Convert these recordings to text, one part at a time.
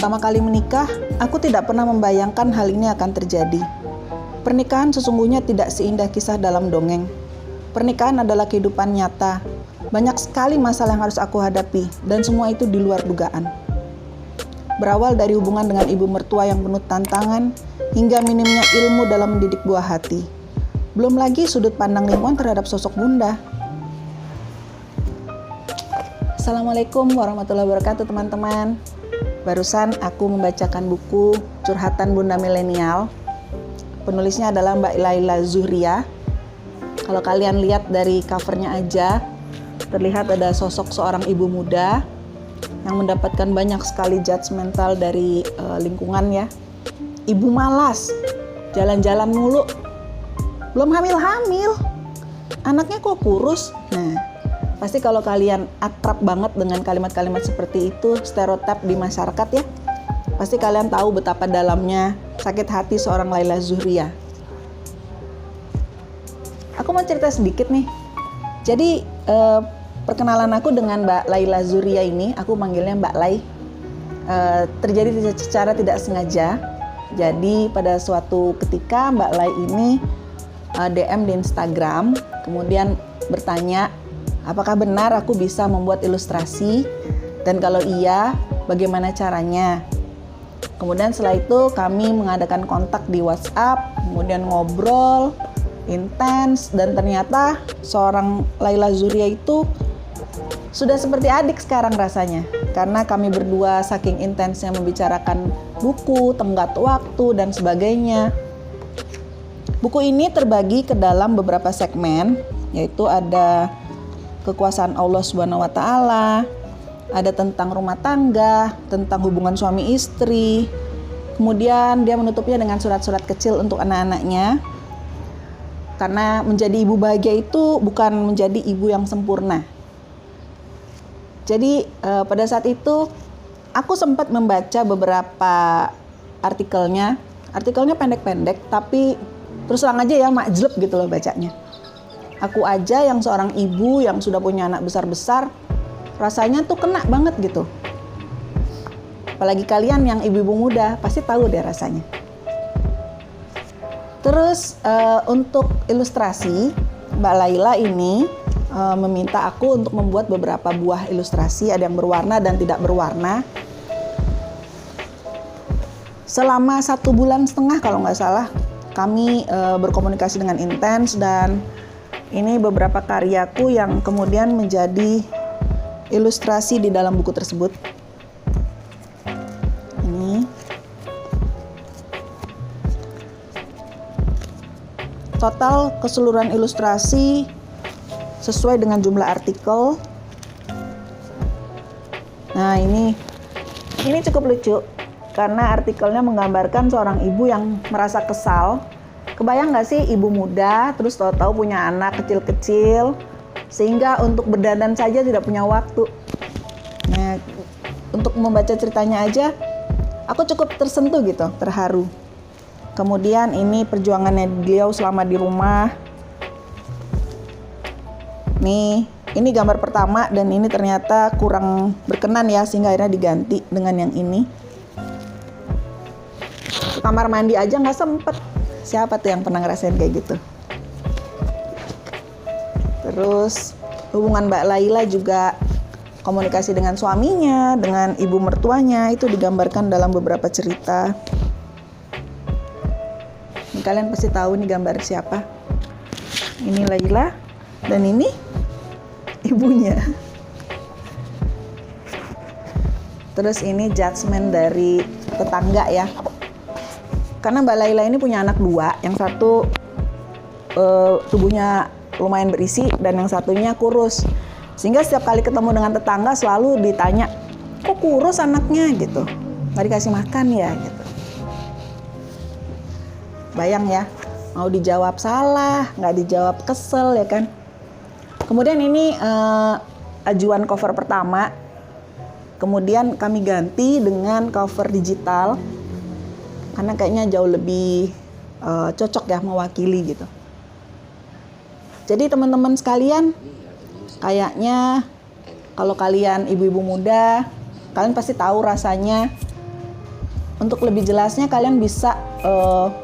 pertama kali menikah, aku tidak pernah membayangkan hal ini akan terjadi. Pernikahan sesungguhnya tidak seindah kisah dalam dongeng. Pernikahan adalah kehidupan nyata. Banyak sekali masalah yang harus aku hadapi, dan semua itu di luar dugaan. Berawal dari hubungan dengan ibu mertua yang penuh tantangan, hingga minimnya ilmu dalam mendidik buah hati. Belum lagi sudut pandang lingkungan terhadap sosok bunda. Assalamualaikum warahmatullahi wabarakatuh teman-teman. Barusan aku membacakan buku Curhatan Bunda Milenial. Penulisnya adalah Mbak Laila Zuhria. Kalau kalian lihat dari covernya aja, terlihat ada sosok seorang ibu muda yang mendapatkan banyak sekali judgmental dari lingkungan ya. Ibu malas, jalan-jalan mulu, belum hamil-hamil, anaknya kok kurus. Nah, pasti kalau kalian akrab banget dengan kalimat-kalimat seperti itu, stereotip di masyarakat ya, pasti kalian tahu betapa dalamnya sakit hati seorang Laila Zuhria. Aku mau cerita sedikit nih. Jadi perkenalan aku dengan Mbak Laila Zuhria ini, aku manggilnya Mbak Lai, terjadi secara tidak sengaja. Jadi pada suatu ketika Mbak Lai ini DM di Instagram, kemudian bertanya, apakah benar aku bisa membuat ilustrasi? Dan kalau iya, bagaimana caranya? Kemudian setelah itu kami mengadakan kontak di WhatsApp, kemudian ngobrol intens, dan ternyata seorang Laila Zuhria itu sudah seperti adik sekarang rasanya. Karena kami berdua saking intensnya membicarakan buku, tenggat waktu, dan sebagainya. Buku ini terbagi ke dalam beberapa segmen, yaitu ada kekuasaan Allah Subhanahu wa Ta'ala, ada tentang rumah tangga, tentang hubungan suami istri. Kemudian dia menutupnya dengan surat-surat kecil untuk anak-anaknya. Karena menjadi ibu bahagia itu bukan menjadi ibu yang sempurna. Jadi pada saat itu aku sempat membaca beberapa artikelnya. Artikelnya pendek-pendek, tapi terus terang aja ya majleb gitu loh bacanya. Aku aja yang seorang ibu yang sudah punya anak besar-besar, rasanya tuh kena banget gitu. Apalagi kalian yang ibu-ibu muda, pasti tahu deh rasanya. Terus untuk ilustrasi, Mbak Laila ini meminta aku untuk membuat beberapa buah ilustrasi, ada yang berwarna dan tidak berwarna. Selama 1,5 bulan kalau nggak salah, kami berkomunikasi dengan intens, dan ini beberapa karyaku yang kemudian menjadi ilustrasi di dalam buku tersebut. Ini total keseluruhan ilustrasi sesuai dengan jumlah artikel. Nah, ini cukup lucu karena artikelnya menggambarkan seorang ibu yang merasa kesal. Kebayang nggak sih ibu muda terus tahu-tahu punya anak kecil-kecil sehingga untuk berdandan saja tidak punya waktu. Nah, untuk membaca ceritanya aja aku cukup tersentuh gitu, terharu. Kemudian ini perjuangannya beliau selama di rumah. Nih, ini gambar pertama dan ini ternyata kurang berkenan ya, sehingga akhirnya diganti dengan yang ini. Kamar mandi aja nggak sempet. Siapa tuh yang pernah ngerasain kayak gitu? Terus hubungan Mbak Laila juga komunikasi dengan suaminya, dengan ibu mertuanya, itu digambarkan dalam beberapa cerita. Ini kalian pasti tahu nih gambar siapa. Ini Laila dan ini ibunya. Terus ini judgement dari tetangga ya. Karena Mbak Laila ini punya anak 2, yang satu tubuhnya lumayan berisi dan yang satunya kurus. Sehingga setiap kali ketemu dengan tetangga selalu ditanya, kok kurus anaknya gitu, nggak dikasih makan ya gitu. Bayang ya, mau dijawab salah, nggak dijawab kesel ya kan. Kemudian ini ajuan cover pertama, kemudian kami ganti dengan cover digital karena kayaknya jauh lebih cocok ya mewakili gitu. Jadi teman-teman sekalian, kayaknya kalau kalian ibu-ibu muda, kalian pasti tahu rasanya Untuk lebih jelasnya kalian bisa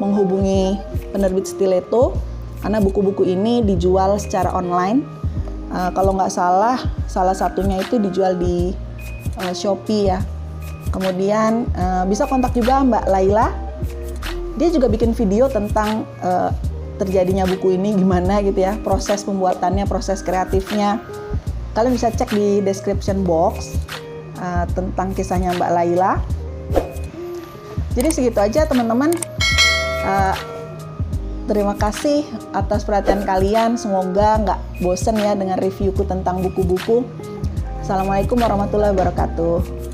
menghubungi penerbit Stiletto karena buku-buku ini dijual secara online. Kalau nggak salah, salah satunya itu dijual di Shopee ya. Kemudian bisa kontak juga Mbak Laila. Dia juga bikin video tentang terjadinya buku ini gimana gitu ya, proses pembuatannya, proses kreatifnya. Kalian bisa cek di description box tentang kisahnya Mbak Laila. Jadi segitu aja teman-teman. Terima kasih atas perhatian kalian. Semoga nggak bosen ya dengan reviewku tentang buku-buku. Assalamualaikum warahmatullahi wabarakatuh.